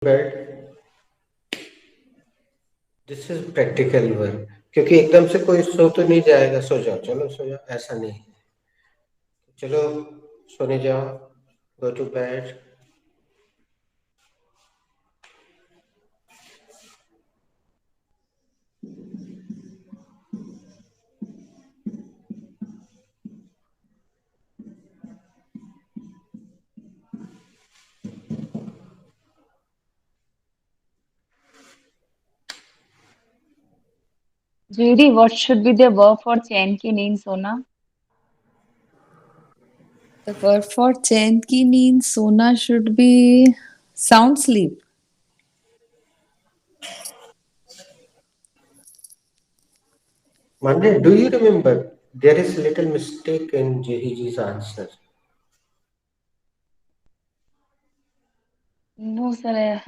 Bed. This is practical work, क्योंकि एकदम से कोई सो तो नहीं जाएगा। सो जाओ, चलो सो जाओ, ऐसा नहीं है। चलो सोने जाओ, go to bed. JD, what should be the verb for चैन की नींद सोना? The verb for चैन की नींद सोना should be sound sleep. Monday, do you remember there is little mistake in Jiriji's answer? No, sir.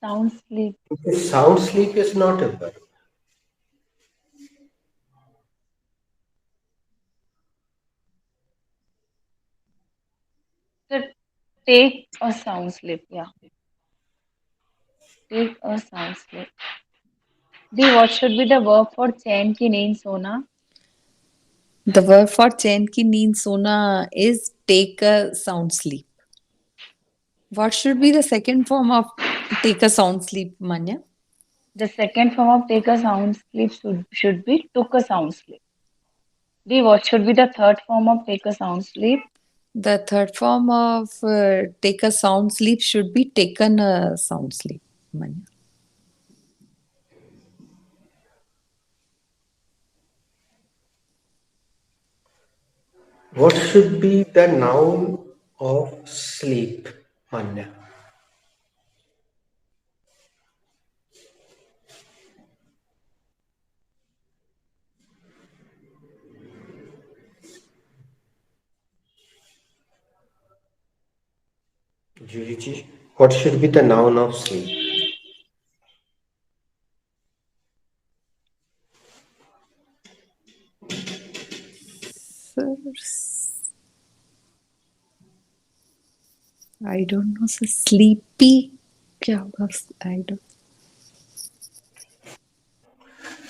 Sound sleep. Because sound sleep is not a verb. Sir, take a sound sleep. Yeah, take a sound sleep. D, what should be the verb for चैन की नींद सोना? The verb for चैन की नींद सोना is take a sound sleep. What should be the second form of take a sound sleep, Manya? The second form of take a sound sleep should be took a sound sleep. D, what should be the third form of take a sound sleep? The third form of take a sound sleep should be taken a sound sleep, Manya. What should be the noun of sleep, Manya? Jiriji, what should be the noun of sleep? Sir, I don't know, sir. Sleepy? क्या होगा? I don't.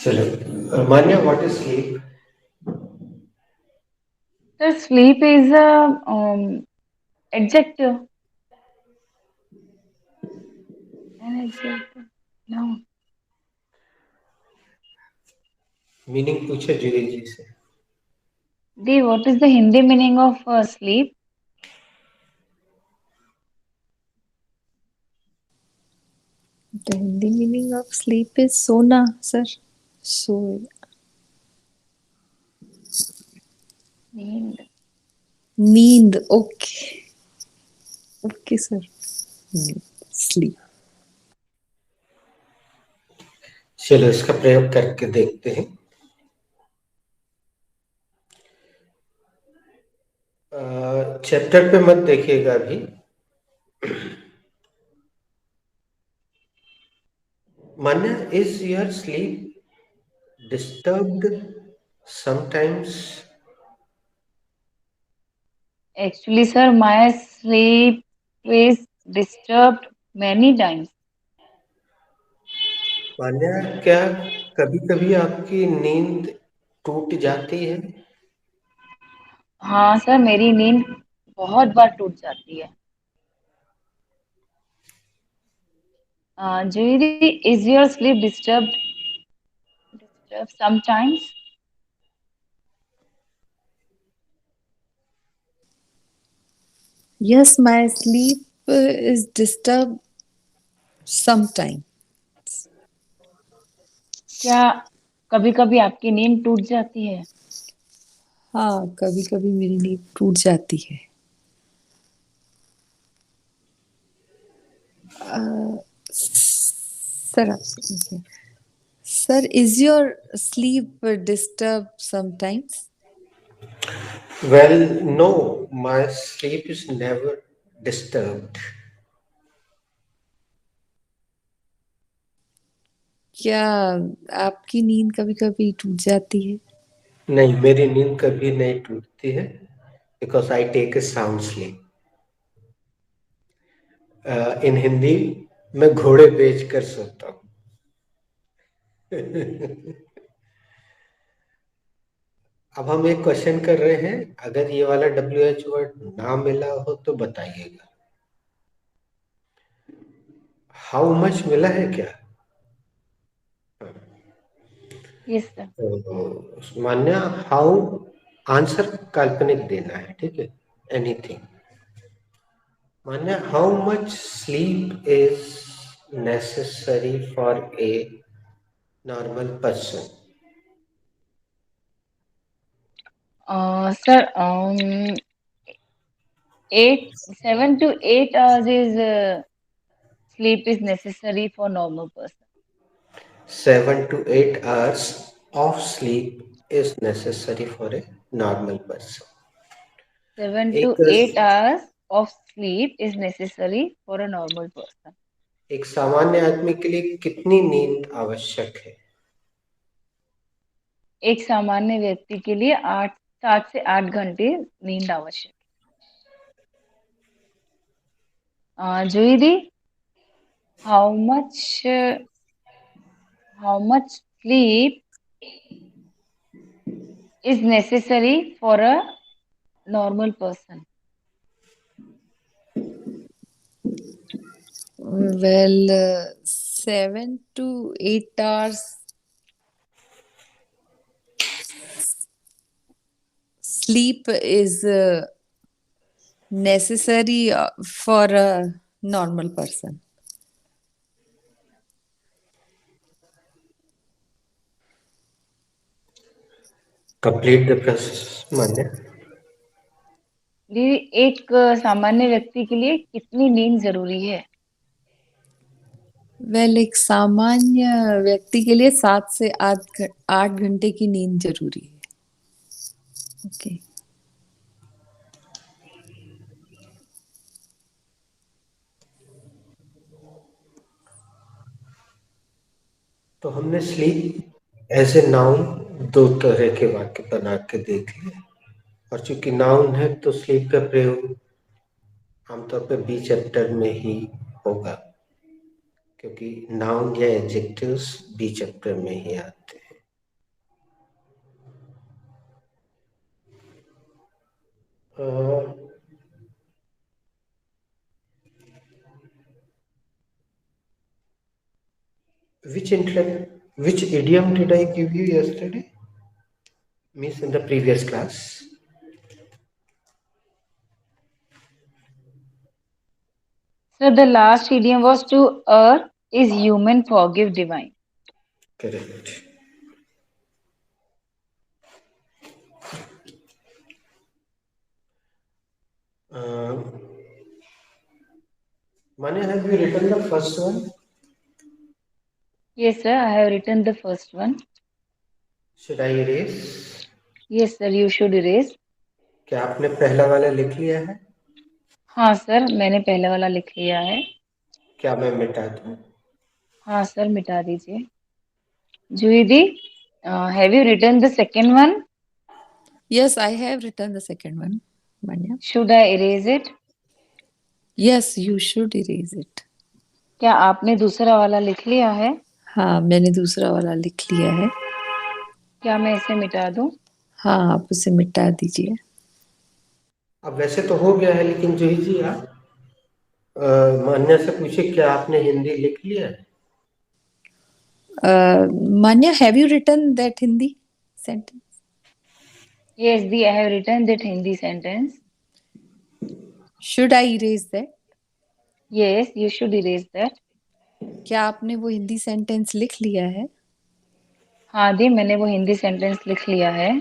Chalo. Manya, what is sleep? Sir, sleep is a adjective. An adjective. No. Meaning पूछे जी से। D, what is the Hindi meaning of sleep? The Hindi meaning of sleep is sona, sir. So नींद. नींद. Okay. Okay, sir. Sleep. चलो इसका प्रयोग करके देखते हैं। चैप्टर पे मत देखिएगा अभी। Manya, is your sleep disturbed sometimes? Actually, sir, my sleep is disturbed many times. मान्या, क्या कभी कभी आपकी नींद टूट जाती है? हाँ सर, मेरी नींद बहुत बार टूट जाती है। Judy, is your sleep disturbed? Disturbed sometimes? Yes, my sleep is disturbed sometime. क्या कभी-कभी आपकी नींद टूट जाती है? हाँ, कभी कभी मेरी नींद टूट जाती है। सर आप सुनिए। Sir, is your sleep disturbed sometimes? Well, no, my sleep is never disturbed. क्या आपकी नींद कभी कभी टूट जाती है? नहीं, मेरी नींद कभी नहीं टूटती है, because I take a sound sleep. In Hindi, मैं घोड़े बेच कर सोता हूँ। अब हम एक क्वेश्चन कर रहे हैं, अगर ये वाला WH वर्ड ना मिला हो तो बताइएगा। हाउ मच मिला है क्या? Yes, sir. तो मान्या, हाउ आंसर काल्पनिक देना है, ठीक है, anything. Manya, how much sleep is necessary for a normal person? Sir, 7 to 8 hours is sleep is necessary for normal person. 7 to 8 hours of sleep is necessary for a normal person. 7 एक to 8 hours of sleep is necessary for a normal person. एक सामान्य आदमी के लिए कितनी नींद आवश्यक है? एक सामान्य व्यक्ति के लिए 7 से 8 घंटे नींद आवश्यक है। जुईदी, how much how much sleep is necessary for a normal person? Well, 7 to 8 hours sleep is necessary for a normal person. Complete the process मान्य। दीदी, एक सामान्य व्यक्ति के लिए कितनी नींद जरूरी है? वेल, एक सामान्य व्यक्ति के लिए 7 से 8 घंटे की नींद जरूरी है। ओके। तो हमने स्लीप एज ए नाउन 2 तरह के वाक्य बना के देख लिए, और चूंकि नाउन है तो स्लीप का प्रयोग आमतौर पर बी चैप्टर में ही होगा, क्योंकि नाउन या एडजेक्टिव्स बी चैप्टर में ही आते हैं। which idiom did I give you yesterday? Means in the previous class. So the last idiom was to err is human, forgive divine. Correct. Manya, have you written the first one? Yes, sir, I have written the first one. Should I erase? Yes, sir, you should erase. क्या आपने पहला वाला लिख लिया है? हाँ sir, मैंने पहला वाला लिख लिया है। क्या मैं मिटा दूं? हाँ सर, मिटा दीजिए। जुईदी, have you written the second one? Yes, I have written the second one, Manya. Should I erase it? Yes, you should erase it. क्या आपने दूसरा वाला लिख लिया है? हाँ, मैंने दूसरा वाला लिख लिया है। क्या मैं इसे मिटा दूं? हाँ, आप उसे मिटा दीजिए। अब वैसे तो हो गया है, लेकिन जोही जी आप मान्या से पूछे, क्या आपने हिंदी लिख लिया है? Manya, have you written that Hindi sentence? Yes, I have written that Hindi sentence. Should I erase that? Yes, you should erase that. क्या आपने वो हिंदी सेंटेंस लिख लिया है? हाँ दी, मैंने वो हिंदी सेंटेंस लिख लिया है।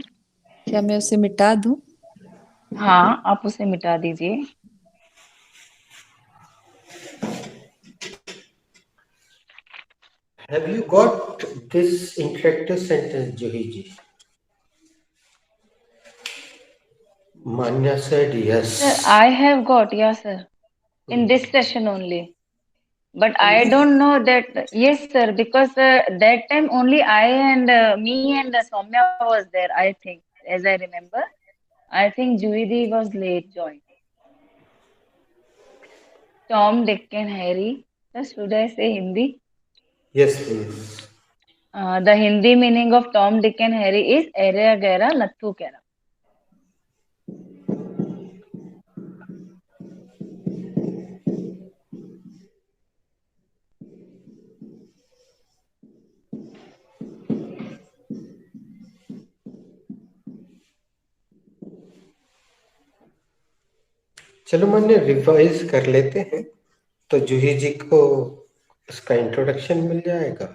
क्या मैं उसे मिटा दूं? हाँ, आप उसे मिटा दीजिए। Have you got this interactive sentence, Johi ji? Manya said yes. Sir, I have got, yes sir, in this session only. But I don't know that, yes sir, because that time only I and me and Soumya was there, I think, as I remember. I think Juidi was late joined. Tom, Dick and Harry. Sir, should I say Hindi? Yes, please. The Hindi meaning of Tom, Dick and Harry is Era Gera Nattu Kera. चलो मैंने revise कर लेते हैं, तो जूही जी को इसका introduction मिल जाएगा।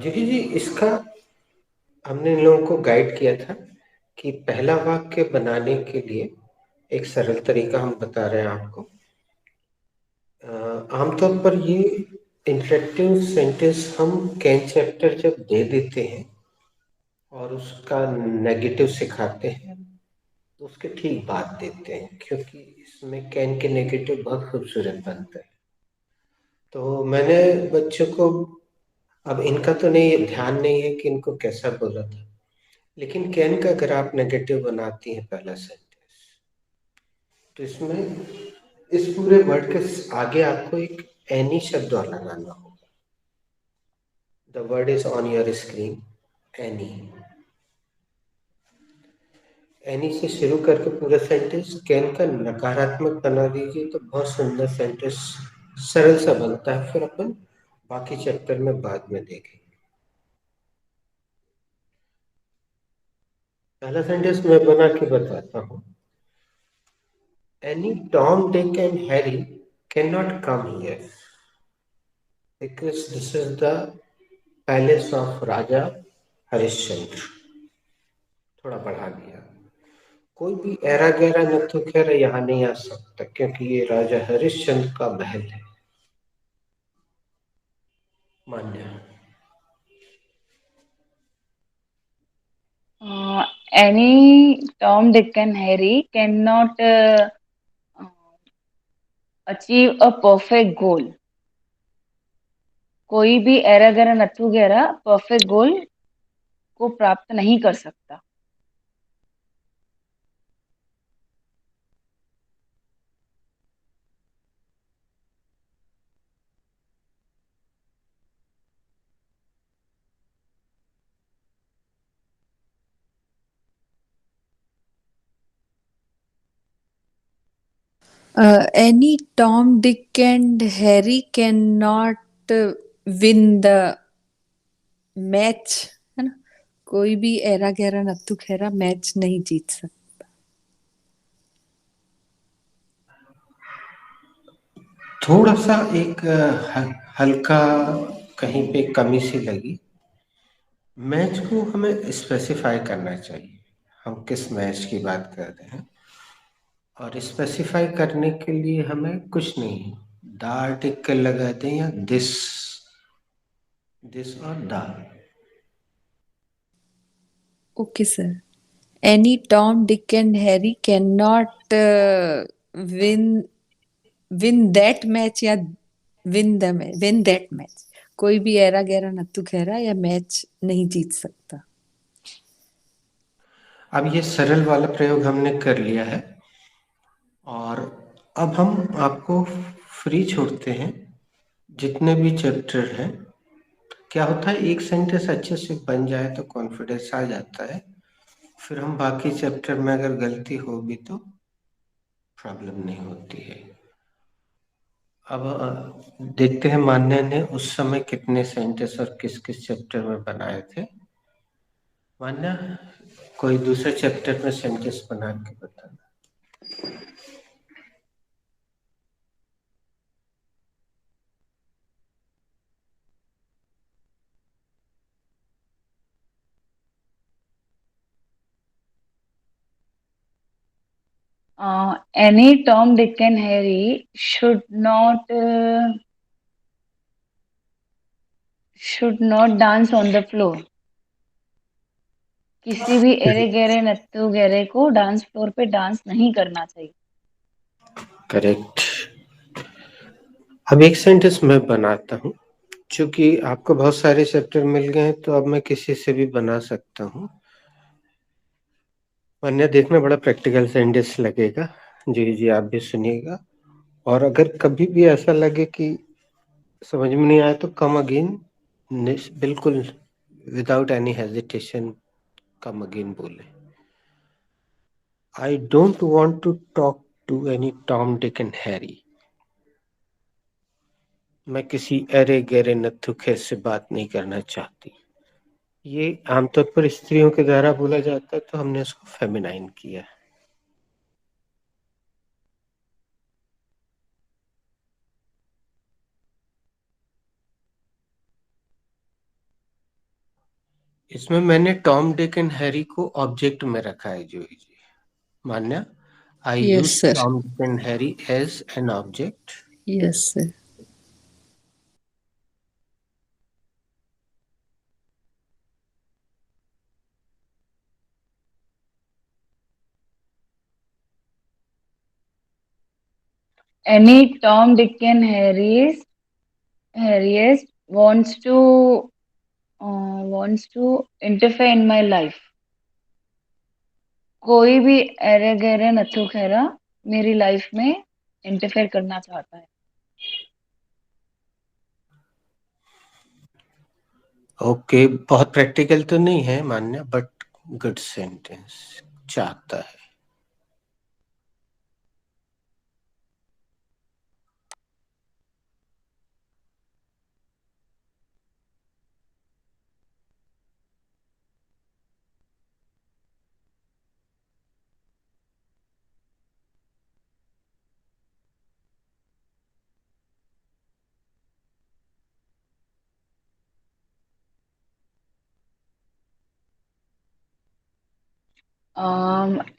जूही जी, इसका हमने इन लोगों को गाइड किया था कि पहला वाक्य बनाने के लिए एक सरल तरीका हम बता रहे हैं आपको। आमतौर पर ये इंटरेक्टिव सेंटेंस हम कैन चैप्टर जब दे देते हैं और उसका नेगेटिव सिखाते हैं तो उसके ठीक बाद देते हैं, क्योंकि इसमें कैन के नेगेटिव बहुत खूबसूरत बनते हैं। तो मैंने बच्चों को, अब इनका तो नहीं ध्यान नहीं है कि इनको कैसा बोला था, लेकिन कैन का अगर आप नेगेटिव बनाती हैं पहला सेंटेंस, तो इसमें इस पूरे वर्ड के आगे आपको एक एनी शब्द और लगाना होगा। The word is on your screen, any. Any से शुरू करके पूरा सेंटेंस कैन का नकारात्मक बना दीजिए तो बहुत सुंदर सेंटेंस सरल सा बनता है। फिर अपन बाकी चैप्टर में बाद में देखेंगे। पहला सेंटेंस मैं बना के बताता हूँ। Any Tom, Dick and Harry cannot come here because this is the palace of राजा हरिश्चंद्र। थोड़ा बढ़ा दिया। कोई भी ऐरा गैरा नत्थु खैरा यहाँ नहीं आ सकता क्योंकि ये राजा हरिश्चंद्र का महल है। मान्य। Any Tom, Dick and Harry cannot achieve a perfect goal. कोई भी एरा गैरा नत्थु गैरा परफेक्ट गोल को प्राप्त नहीं कर सकता। Any Tom, Dick and Harry cannot win the match, है ना? कोई भी ऐरा गैरा नत्थु खैरा मैच नहीं जीत सकता। थोड़ा सा एक हल्का कहीं पे कमी सी लगी। मैच को हमें स्पेसिफाई करना चाहिए, हम किस मैच की बात कर रहे हैं। और स्पेसिफाई करने के लिए हमें कुछ नहीं, द आर्टिकल लगा दें या दिस और the. Okay sir. Any Tom, Dick and Harry cannot win that match या win that match। कोई भी ऐरा गैरा नत्थु खैरा या मैच नहीं जीत सकता। अब ये सरल वाला प्रयोग हमने कर लिया है और अब हम आपको फ्री छोड़ते हैं। जितने भी चैप्टर हैं, क्या होता है एक सेंटेंस अच्छे से बन जाए तो कॉन्फिडेंस आ जाता है, फिर हम बाकी चैप्टर में अगर गलती होगी तो प्रॉब्लम नहीं होती है। अब देखते हैं मान्या ने उस समय कितने सेंटेंस और किस किस चैप्टर में बनाए थे। मान्या, कोई दूसरे चैप्टर में सेंटेंस बना के बताना। Any Tom, Dick and Harry should not dance on the floor. किसी भी एरे गैरे नत्थु गैरे को डांस फ्लोर पे डांस नहीं करना चाहिए। करेक्ट। अब एक सेंटेंस मैं बनाता हूँ, क्योंकि आपको बहुत सारे चैप्टर मिल गए हैं तो अब मैं किसी से भी बना सकता हूँ। मान्या देखना, बड़ा प्रैक्टिकल सेंटेंस लगेगा। जी जी, आप भी सुनिएगा। और अगर कभी भी ऐसा लगे कि समझ में नहीं आया तो कम अगेन, बिल्कुल without any hesitation come again बोले। I don't want to talk to any Tom Dick and Harry. मैं किसी अरे गहरे नत्थु खेस से बात नहीं करना चाहती। ये आमतौर पर स्त्रियों के द्वारा बोला जाता है, तो हमने इसको फेमिनाइन किया है। इसमें मैंने टॉम डिक एंड हैरी को ऑब्जेक्ट में रखा है Juhi ji. Manya, I Yes, use sir. Tom Dick and Harry as an object. Yes, sir. Any Tom, Dick, and Harriet wants to interfere in my life. कोई भी अरे गहरे नथु खेरा मेरी लाइफ में इंटरफेयर करना चाहता है। ओके, बहुत प्रैक्टिकल तो नहीं है मान्या, बट गुड सेंटेंस। चाहता है।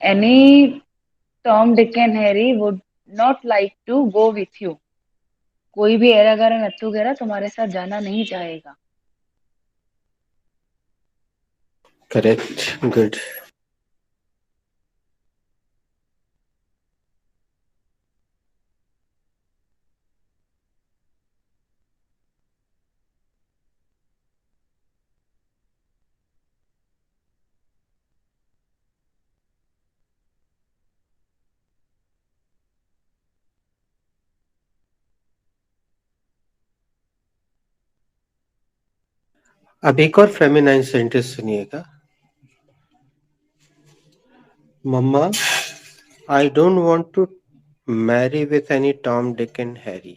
Any Tom, Dick, and Harry would not like to go with you. कोई भी एरा गहरा नथु खेरा तुम्हारे साथ जाना नहीं चाहेगा। Correct, good. अब एक और फेमिनाइन सेंटेंस सुनिएगा। Mama, I don't want to marry with any Tom Dick and Harry.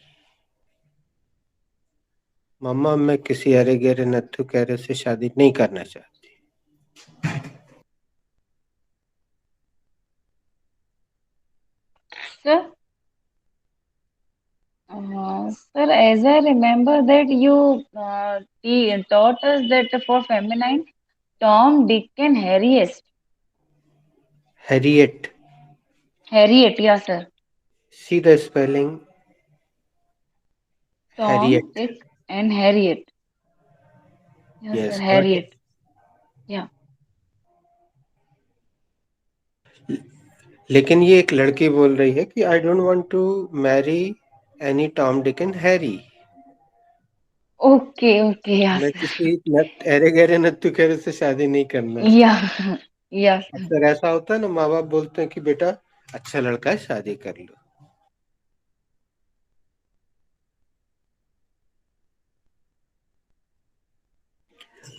Mama, मैं किसी अरे गहरे नत्थु कैरे से शादी नहीं करना चाहती। Sir, sir, as I remember that you taught us that for feminine, Tom, Dick, and Harriet. Harriet. Harriet, yeah, sir. See the spelling. Tom, Harriet. Dick, and Harriet. Yes, sir, yes, got it. Harriet. Yeah. लेकिन ये एक लड़की बोल रही है कि I don't want to marry any Tom Dick and Harry. Okay, okay, yeah, मैं sir. किसी अरे गहरे नत्थु कैरे से शादी नहीं करना चाहती। Yeah, yeah, sir. अक्सर ऐसा होता है ना, माँ बाप बोलते हैं कि बेटा अच्छा लड़का है, शादी कर लो।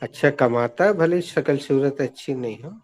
अच्छा कमाता है, भले शक्ल सूरत अच्छी नहीं हो।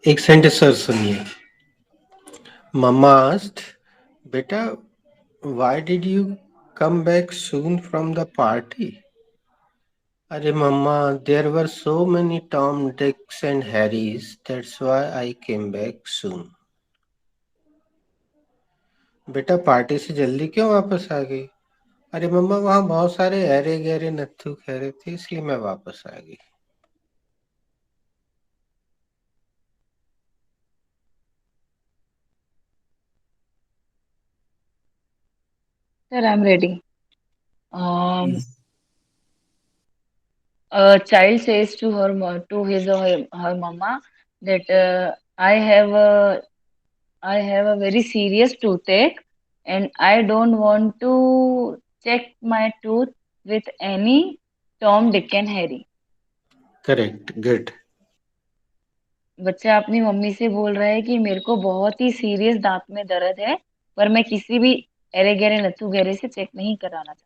एक सेंटेंस और सुनिए। मम्मा आस्क्ड, बेटा why did you come back soon from the party? अरे mama, there were so many Toms Dicks and Harrys, that's why I came back soon. बेटा पार्टी से जल्दी क्यों वापस आ गई? अरे मम्मा, वहां बहुत सारे अरे गहरे नत्थु खैरे थे, इसलिए मैं वापस आ गई। Sir, I'm ready. Um, a child says to to his or her mama that I have a very serious toothache and I don't want to check my tooth with any Tom, Dick and Harry. Correct, good. बच्चा अपनी mummy से बोल रहा है कि मेरे को बहुत ही सीरियस दांत में दर्द है, पर मैं किसी भी अरे गहरे नथु गहरे से चेक नहीं कराना चाहता।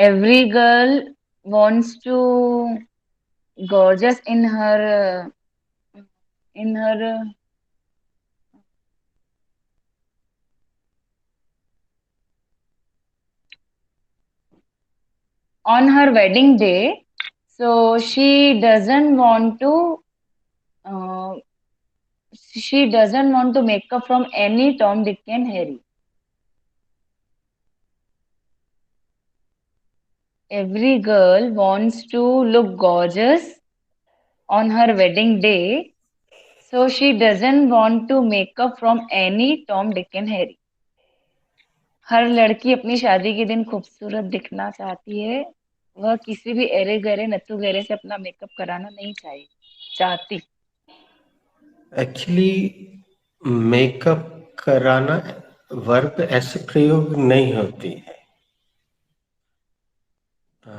Every girl wants to gorgeous in her on her wedding day, so uh, she doesn't want to make up from any Tom, Dick and Harry. Every girl wants to look gorgeous on her wedding day, so she doesn't want to make up from any Tom, Dick and Harry. हर लड़की अपनी शादी के दिन खूबसूरत दिखना चाहती है। वह किसी भी अरे गहरे नत्थु गहरे से अपना मेकअप कराना नहीं चाहती। एक्चुअली मेकअप कराना वर्ब ऐसे प्रयोग नहीं होती है।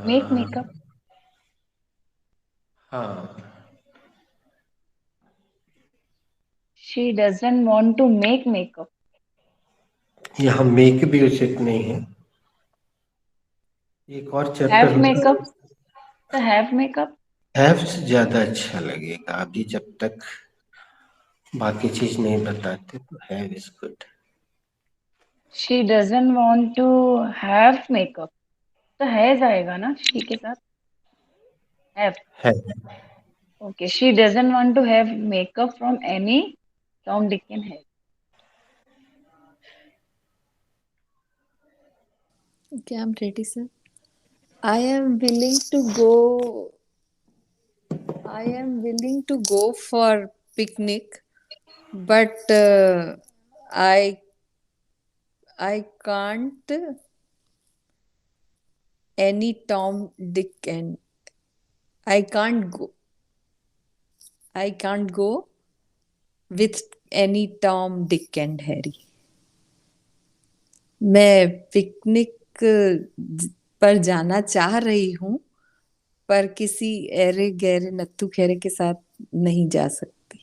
Make makeup. हाँ, she doesn't want to make makeup. यहाँ मेक भी उचित नहीं है। एक और चैप्टर हैव मेकअप। तो हैव मेकअप। हैव से ज्यादा अच्छा लगेगा। अभी जब तक बाकी चीज नहीं बताते तो have is good. She doesn't want to have makeup, तो है जाएगा ना शी के साथ। हैव। है। Okay, she doesn't want to have makeup from any Tom, Dick and Harry. Okay, I'm ready, sir. I am willing to go. I am willing to go for picnic, but I can't any Tom, Dick, and I can't go. I can't go with any Tom, Dick, and Harry. मैं picnic पर जाना चाह रही हूँ, पर किसी अरे गहरे नत्थु खैरे के साथ नहीं जा सकती।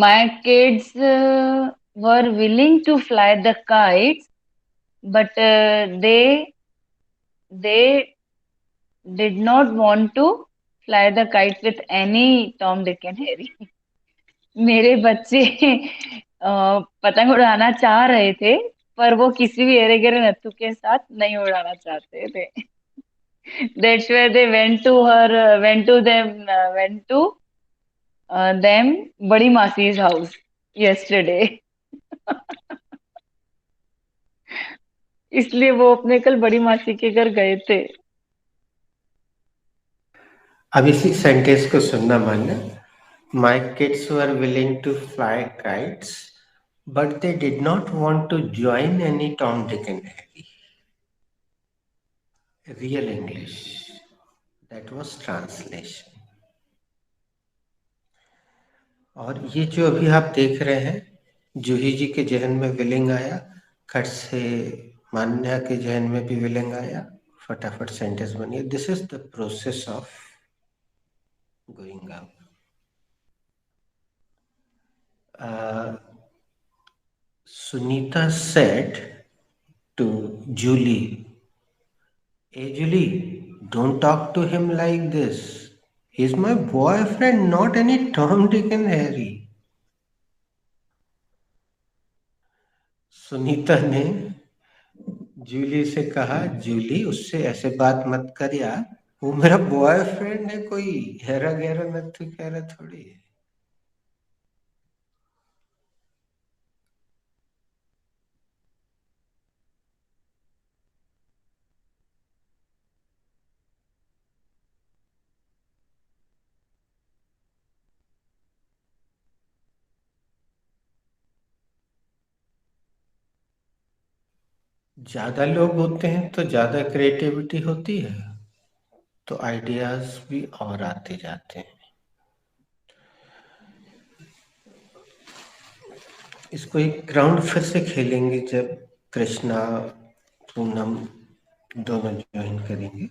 My kids were willing to fly the kites, but they did not want to fly the kites with any Tom, Dick and Harry. मेरे बच्चे पतंग उड़ाना चाह रहे थे, पर वो किसी भी अरे गहरे नत्थु के साथ नहीं उड़ाना चाहते थे। That's why they went to them बड़ी मासी's house yesterday. इसलिए वो अपने कल बड़ी मासी के घर गए थे। अब इसी सेंटेंस को सुनना मानना। My kids were willing to fly kites, but they did not want to join any Tom, Dick and Harry. Real English. That was translation. और ये जो अभी आप देख रहे हैं, जूही जी के जहन में विलिंग आया, खट से मान्या के जहन में भी विलिंग आया, फटाफट सेंटेंस बनिए। This is the process of going out. Sunita said to Julie, "Hey Julie, don't talk to him like this. He's my boyfriend, not any Tom, Dick and Harry." Sunita ने जूली से कहा, जूली उससे ऐसे बात मत कर यार, वो मेरा बॉयफ्रेंड है, कोई हेरा गहरा नत्थु खैरा थोड़ी है। ज्यादा लोग होते हैं तो ज्यादा क्रिएटिविटी होती है, तो आइडियाज भी और आते जाते हैं। इसको एक राउंड फिर से खेलेंगे जब कृष्णा पूनम दोनों ज्वाइन करेंगे,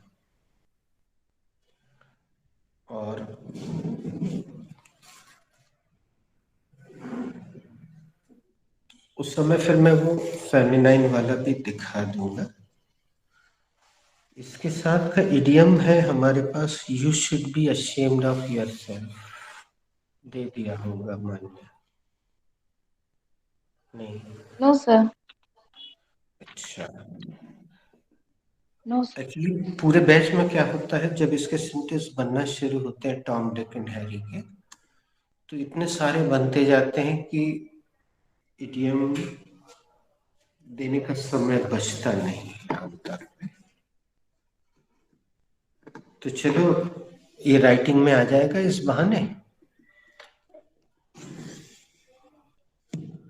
और उस समय फिर मैं वो फेमिनाइन वाला भी दिखा दूंगा। इसके साथ का इडियम है हमारे पास, you should be ashamed of yourself. दे दिया होगा मान्य? नहीं? No, sir. अच्छा, No, sir. एक्चुअली पूरे बैच में क्या होता है, जब इसके सेंटेंस बनना शुरू होते हैं टॉम, डिक एंड हैरी के, तो इतने सारे बनते जाते हैं कि इडियम देने का समय बचता नहीं आमतौर पे। तो चलो ये राइटिंग में आ जाएगा इस बहाने।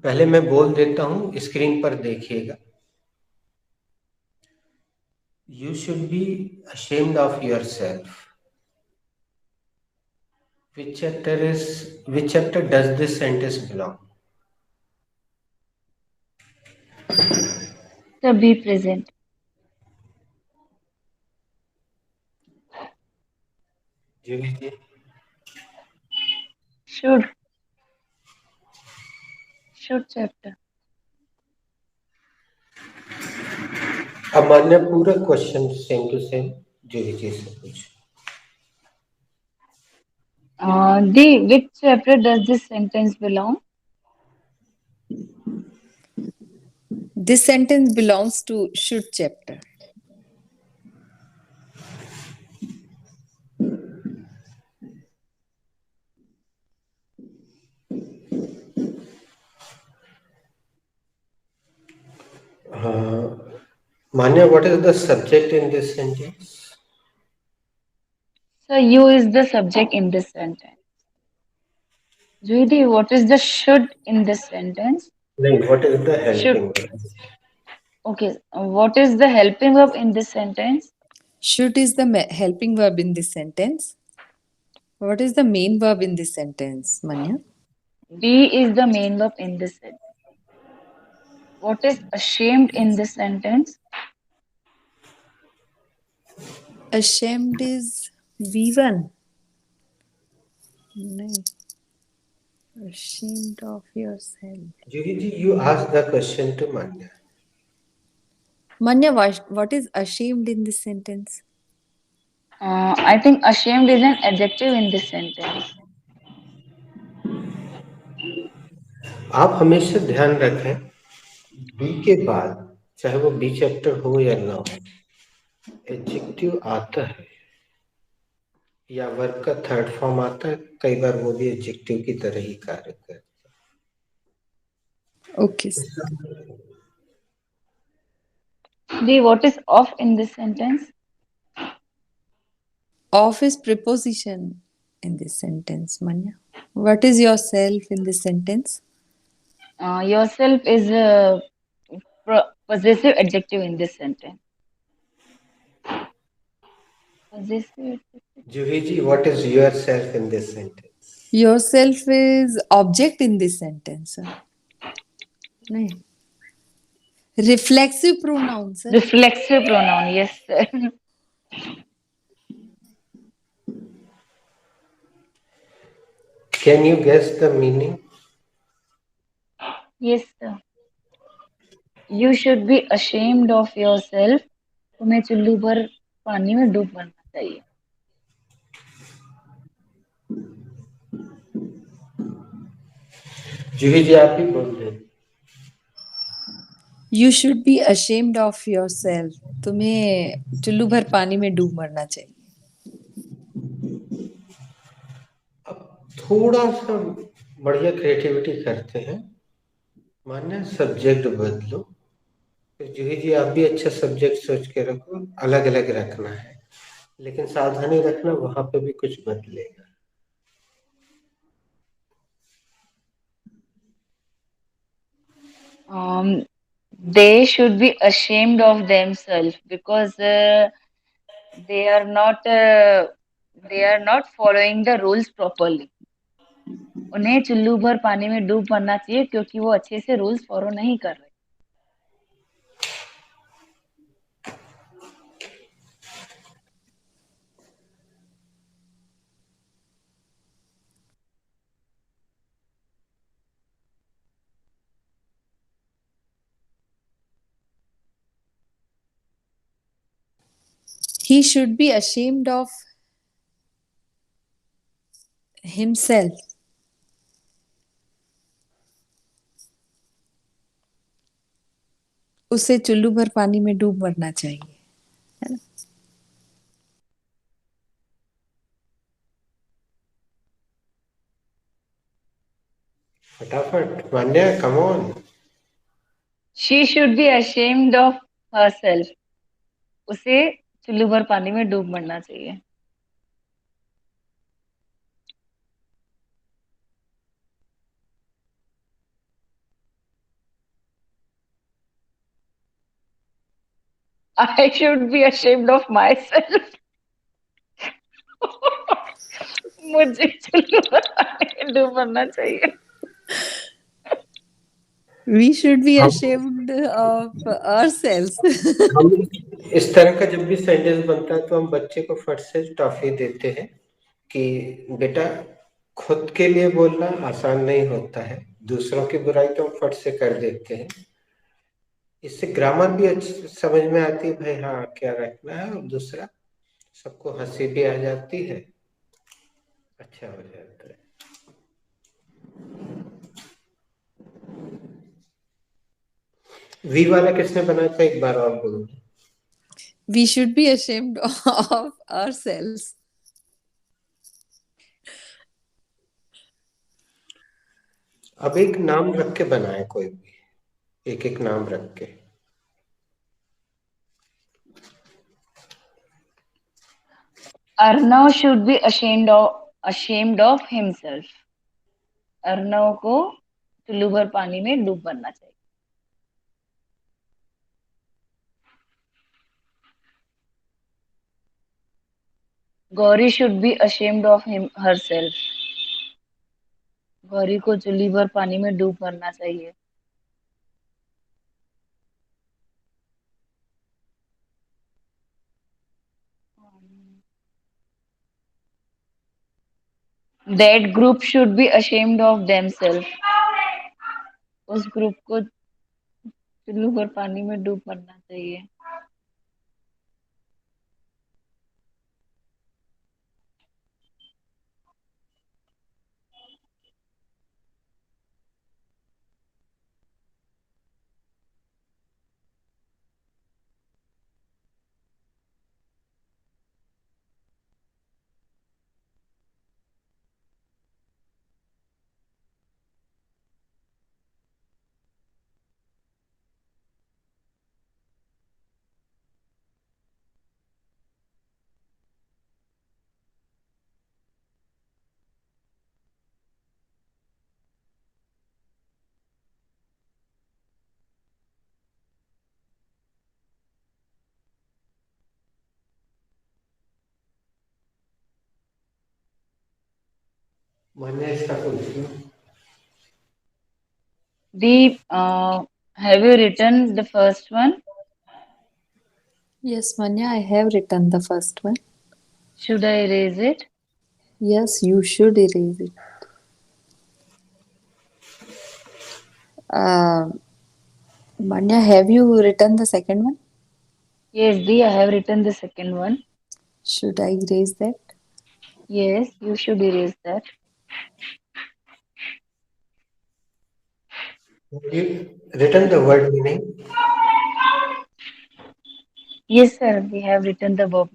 पहले मैं बोल देता हूं, स्क्रीन पर देखिएगा। You should be ashamed of yourself. Which chapter does this sentence belong? Sir, be present. Julie ji, Should chapter. अब मान्य पूरा question same to same Julie ji से पूछो। Which chapter does this sentence belong? This sentence belongs to should chapter. Manya, what is the subject in this sentence? Sir, you is the subject in this sentence. Judy, what is the should in this sentence? No, what is the helping verb? Okay, what is the helping verb in this sentence? Should is the helping verb in this sentence. What is the main verb in this sentence, Manya? Be is the main verb in this sentence. What is ashamed in this sentence? Ashamed is V1. No. Ashamed of yourself. Julie ji, you asked the question to Manya. Manya, what is ashamed in this sentence? I think ashamed is an adjective in this sentence. आप हमेशा ध्यान रखें, B के बाद चाहे वो B chapter हो या ना हो, एडजेक्टिव आता है या वर्ब का थर्ड फॉर्म आता है, कई बार वो भी एडजेक्टिव की तरह ही कार्य करता है। Okay. D, what is of in this sentence? Of is preposition in this sentence, Manya. What is yourself in this sentence? Yourself is a possessive adjective in this sentence. Possessive. Juhi ji, what is yourself in this sentence? Yourself is object in this sentence. No. Reflexive pronoun, sir. Reflexive pronoun, yes, sir. Can you guess the meaning? Yes, sir. You should be ashamed of yourself. तुम्हें चुल्लू पर पानी में डूब मरना चाहिए. जूही जी आप ही बोल रहे. You should be ashamed of yourself. तुम्हें चुल्लू भर पानी में डूब मरना चाहिए. अब थोड़ा सा बढ़िया क्रिएटिविटी करते हैं. माने सब्जेक्ट बदलो. फिर जूही जी आप भी अच्छा सब्जेक्ट सोच के रखो. अलग अलग रखना है, लेकिन सावधानी रखना वहां पे भी कुछ बदलेगा. They should be ashamed of themselves because they are not uh, they are not following the rules properly. उन्हें चुल्लू भर पानी में डूब मरना चाहिए क्योंकि वो अच्छे से रूल्स फॉलो नहीं कर रहे. He should be ashamed of himself. उसे चुल्लू भर पानी में डूब मरना चाहिए. है ना? फटाफट Manya, come on. She should be ashamed of herself. उसे चुल्लू भर पानी में डूब मरना चाहिए. I should be ashamed of myself. मुझे चुल्लू भर पानी में डूब मरना चाहिए. We should be ashamed of ourselves. हम इस तरह का जब भी सेंटेंस बनता है तो हम बच्चे को फट से टॉफी देते हैं कि बेटा खुद के लिए बोलना आसान नहीं होता है, दूसरों की बुराई तो हम फट से कर देते हैं. इससे ग्रामर भी अच्छी समझ में आती है, भाई हाँ क्या रखना है, और दूसरा सबको हंसी भी आ जाती है, अच्छा हो जाता है. वी वाला किसने बनाया था, एक बार और बोलो. We should be ashamed of ourselves. अब एक नाम रख के बनाए, कोई भी एक एक नाम रख के. Arnav should be ashamed of himself. Arnav को चुल्लू भर पानी में डूब मरना चाहिए. Gauri should be ashamed of herself. Gauri को चुल्ली भर पानी में डूब मरना चाहिए. That group should be ashamed of themselves. उस ग्रुप को चुल्लू भर पानी में डूब मरना चाहिए. मैंने इसका पूछा. Deep, have you written the first one? Yes, Manya, I have written the first one. Should I erase it? Yes, you should erase it. Uh, Manya, have you written the second one? Yes, Dee, I have written the second one. Should I erase that? Yes, you should erase that. You written the word meaning. Yes, sir, we have written the verb.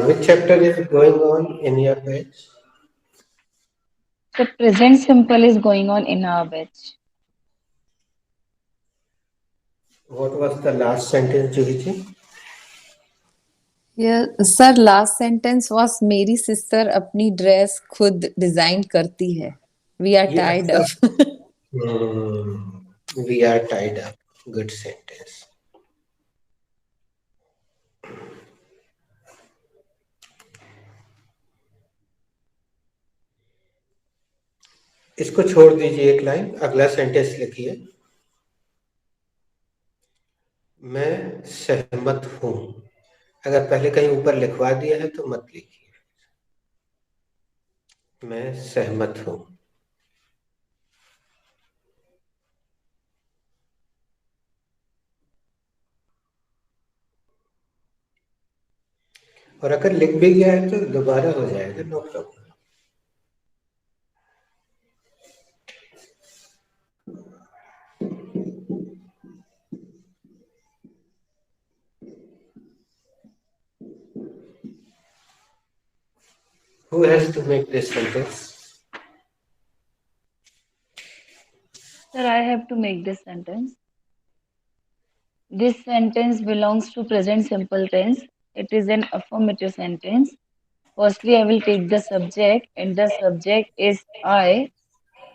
Which chapter is going on in your page? So present simple is going on in our batch. What was the last sentence, Juhi ji? Yeah, sir, last sentence was मेरी sister अपनी dress खुद design करती है. We are ये tied अच्छा. up. We are tied up. Good sentence. इसको छोड़ दीजिए एक लाइन. अगला सेंटेंस लिखिए. मैं सहमत हूं. अगर पहले कहीं ऊपर लिखवा दिया है तो मत लिखिए. मैं सहमत हूं. और अगर लिख भी गया है तो दोबारा हो जाएगा. No problem. Who has to make this sentence? Sir, I have to make this sentence. This sentence belongs to present simple tense. It is an affirmative sentence. Firstly, I will take the subject, and the subject is I.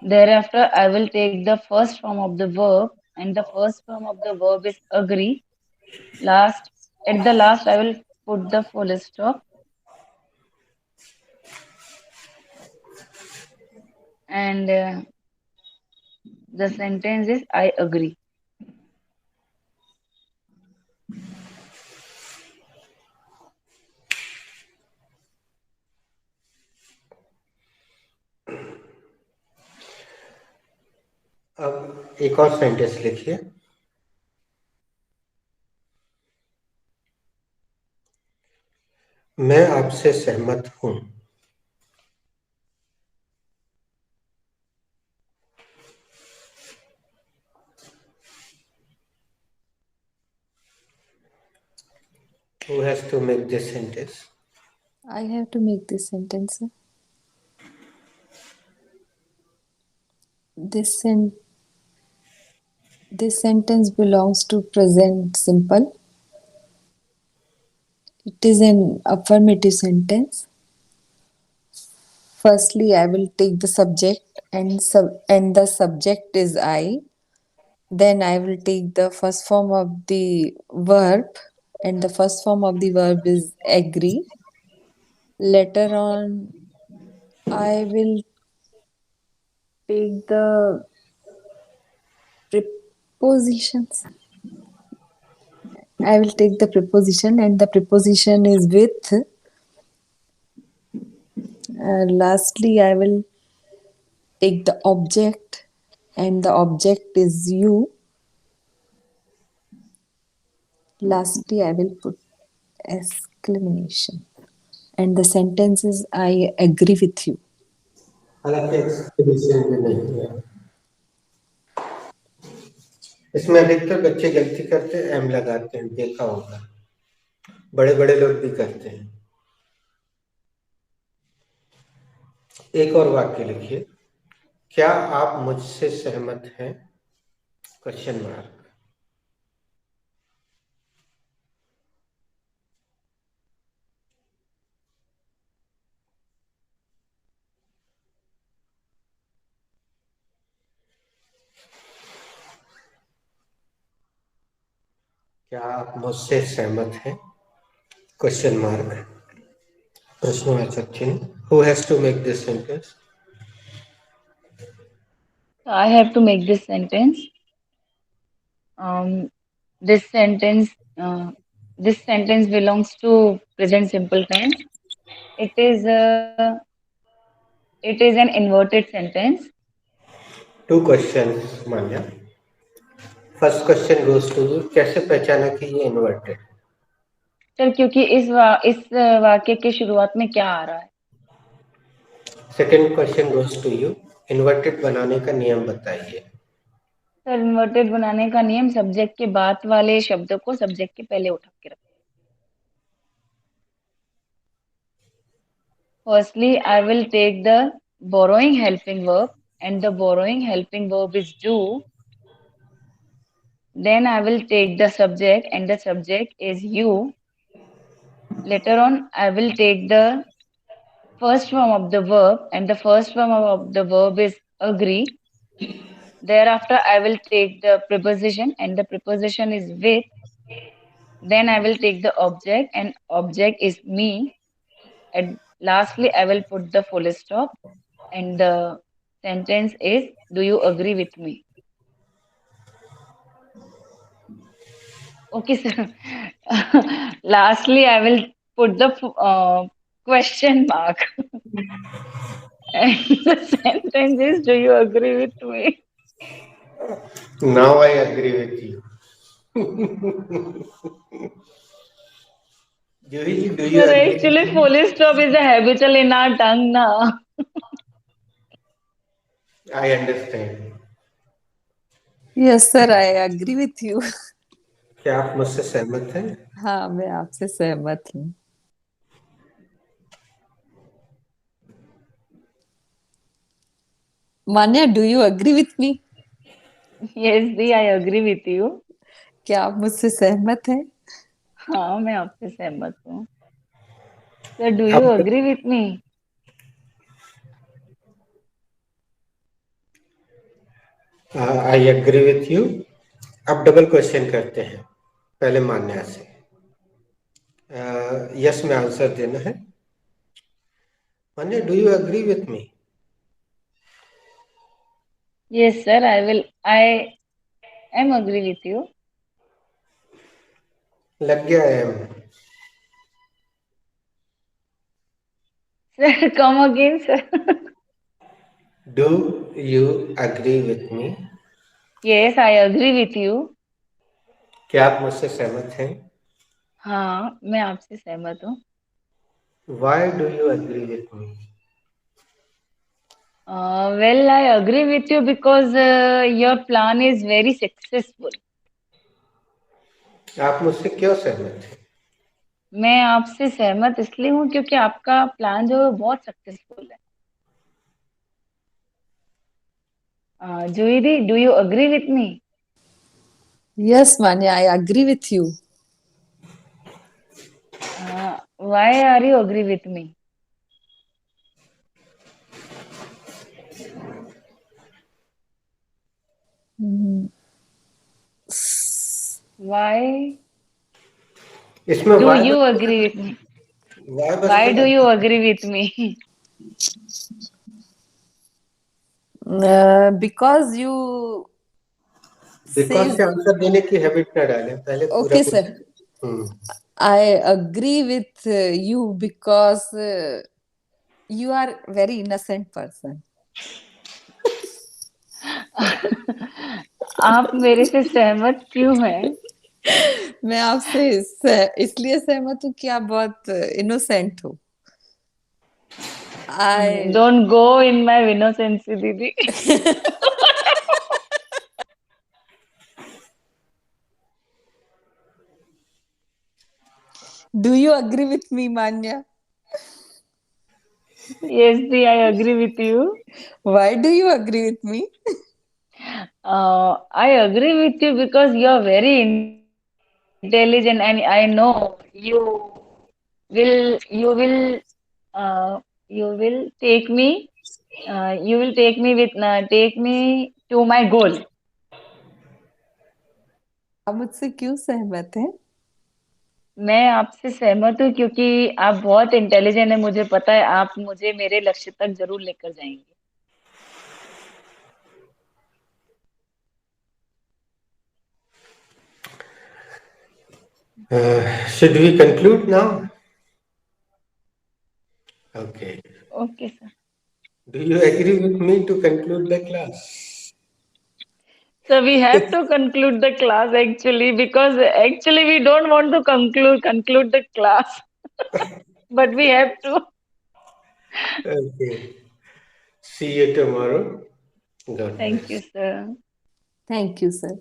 Thereafter, I will take the first form of the verb, and the first form of the verb is agree. Last, at the last, I will put the full stop, and the sentence is I agree. अब एक और sentence लिखिए. मैं आपसे सहमत हूं. Who has to make this sentence? I have to make this sentence. Sir. This sen- this sentence belongs to present simple. It is an affirmative sentence. Firstly, I will take the subject and the subject is I. Then I will take the first form of the verb and the first form of the verb is agree. Later on, I will take the prepositions. I will take the preposition and the preposition is with. Lastly, I will take the object and the object is you. Lastly, I will put exclamation and the sentence is I agree with you. हालांकि explanation में नहीं है. इसमें अधिकतर बच्चे गलती करते हैं. एम लगाते हैं. देखा होगा. बड़े बड़े लोग भी करते हैं. एक और वाक्य लिखिए. क्या आप मुझसे सहमत हैं? Question mark. क्या आप मुझसे सहमत हैं? Question mark. प्रश्नवाचक चिन्ह. Who has to make this sentence? I have to make this sentence. Um, this sentence, this sentence belongs to present simple tense. It is a, it is an inverted sentence. 2 questions, Manya. First question goes to you. कैसे पहचाना कि ये inverted? Sir क्योंकि इस वाक्य के शुरुआत में क्या आ रहा है? Second question goes to you. Inverted बनाने का नियम बताइए. सर इन्वर्टेड बनाने का नियम सब्जेक्ट के बाद वाले शब्द को सब्जेक्ट के पहले उठा के रखें. Firstly, I will take the borrowing helping verb and the borrowing helping verb is do. Then I will take the subject and the subject is you. Later on, I will take the first form of the verb and the first form of the verb is agree. Thereafter, I will take the preposition and the preposition is with. Then I will take the object and object is me. And lastly, I will put the full stop and the sentence is, do you agree with me? Okay, sir. Lastly, I will put the question mark. And the sentence is, do you agree with me? Now I agree with you. Do you Sir, agree actually, with me? full stop is a habitual in our tongue now. I understand. Yes sir, I agree with you. क्या आप मुझसे सहमत हैं? हाँ, मैं आपसे सहमत हूँ. Manya, do you agree with me? Yes, Di, I agree with you. क्या आप मुझसे सहमत हैं? हाँ, मैं आपसे सहमत हूँ. Sir, do you agree with me? I agree with you. अब डबल क्वेश्चन करते हैं. पहले मान्या से. यस में आंसर देना है. Manya, do you agree with me? Yes, sir, I am agree with you. लग गया am. Sir, come again, sir. Do you agree with me? Yes, I agree with you. क्या आप मुझसे सहमत हैं? हाँ, मैं आपसे सहमत हूँ. Why do you agree with me? Well, I agree with you because your plan is very successful. आप मुझसे क्यों सहमत हैं? मैं आपसे सहमत इसलिए हूँ क्योंकि आपका प्लान जो है वो बहुत सक्सेसफुल है. Juidi, do you agree with me? Yes Manya, I agree with you. Why are you agree with me? Why इसमें do why you agree with me? Why बस Why के do you agree with me? Because you. Because से answer देने की habit ना डालें. पहले पूरा okay sir, hmm. I agree with you because you are very innocent person. आप मेरे से सहमत क्यों हैं? मैं आपसे इसलिए सहमत हूँ कि आप बहुत इनोसेंट हो. I Don't go in my innocence, दीदी. do you agree with me, Manya? Yes, Di, I agree with you. Why do you agree with me? I agree with you because you are very intelligent and I know you will you will take me take me to my goal. आप मुझसे क्यों सहमत हैं? मैं आपसे सहमत हूँ क्योंकि आप बहुत इंटेलिजेंट है. मुझे पता है आप मुझे मेरे लक्ष्य तक जरूर लेकर जाएंगे. Should we conclude now? Okay. Okay, sir. Do you agree with me to conclude the class? So we have to conclude the class actually, because actually we don't want to conclude the class, but we have to. Okay. See you tomorrow. God Thank bless. you, sir. Thank you, sir.